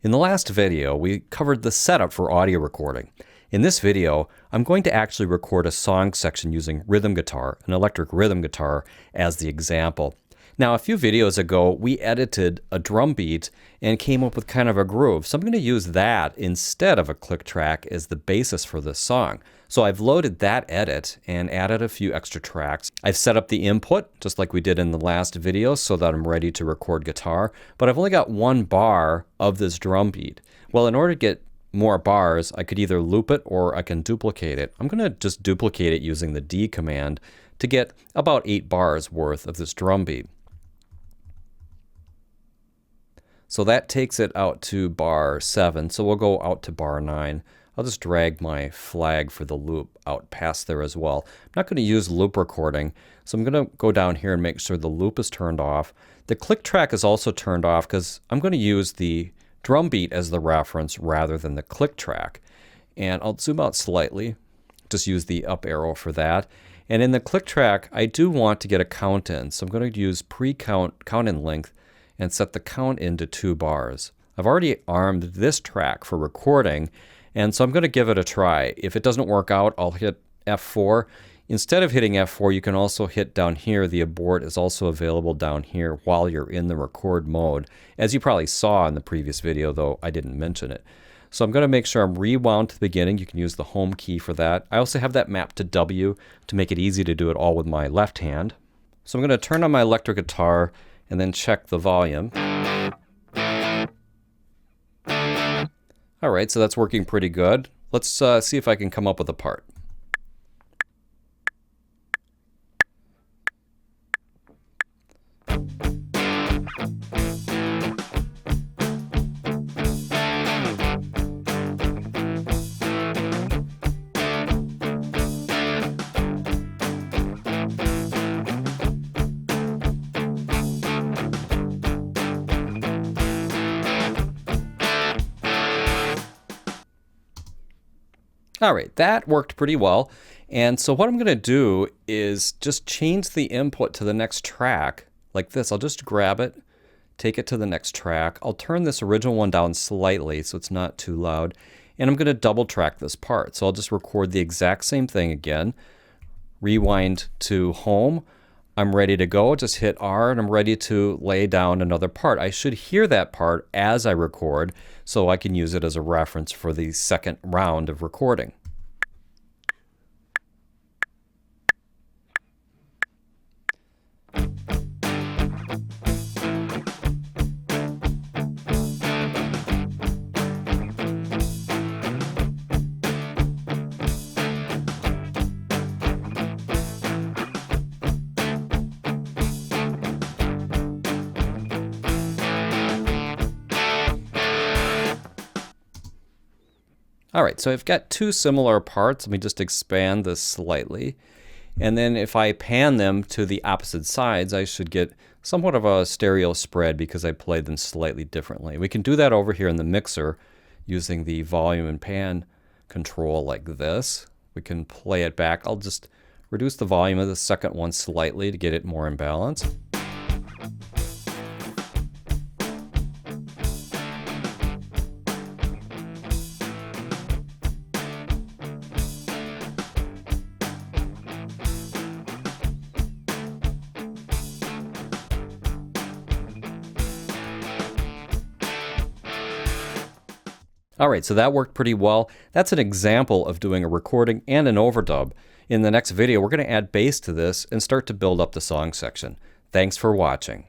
In the last video, we covered the setup for audio recording. In this video, I'm going to actually record a song section using rhythm guitar, an electric rhythm guitar, as the example. Now, a few videos ago, we edited a drum beat and came up with kind of a groove. So I'm going to use that instead of a click track as the basis for this song. So I've loaded that edit and added a few extra tracks. I've set up the input, just like we did in the last video, so that I'm ready to record guitar. But I've only got one bar of this drum beat. Well, in order to get more bars, I could either loop it or I can duplicate it. I'm going to just duplicate it using the D command to get about 8 bars worth of this drum beat. So that takes it out to bar 7, so we'll go out to bar 9. I'll just drag my flag for the loop out past there as well. I'm not going to use loop recording, so I'm going to go down here and make sure the loop is turned off. The click track is also turned off because I'm going to use the drum beat as the reference rather than the click track. And I'll zoom out slightly, just use the up arrow for that. And in the click track, I do want to get a count in, so I'm going to use pre-count count in length and set the count into 2 bars. I've already armed this track for recording, and so I'm going to give it a try. If it doesn't work out, I'll hit F4. Instead of hitting F4, you can also hit down here. The abort is also available down here while you're in the record mode, as you probably saw in the previous video, though I didn't mention it. So I'm going to make sure I'm rewound to the beginning. You can use the home key for that. I also have that mapped to W to make it easy to do it all with my left hand. So I'm going to turn on my electric guitar and then check the volume. All right, so that's working pretty good. Let's see if I can come up with a part. All right, that worked pretty well. And so what I'm going to do is just change the input to the next track like this. I'll just grab it, take it to the next track. I'll turn this original one down slightly so it's not too loud. And I'm going to double track this part. So I'll just record the exact same thing again. Rewind to home. I'm ready to go. Just hit R and I'm ready to lay down another part. I should hear that part as I record so I can use it as a reference for the second round of recording. All right, so I've got 2 similar parts. Let me just expand this slightly. And then if I pan them to the opposite sides, I should get somewhat of a stereo spread because I played them slightly differently. We can do that over here in the mixer using the volume and pan control like this. We can play it back. I'll just reduce the volume of the second one slightly to get it more in balance. All right, so that worked pretty well. That's an example of doing a recording and an overdub. In the next video, we're going to add bass to this and start to build up the song section. Thanks for watching.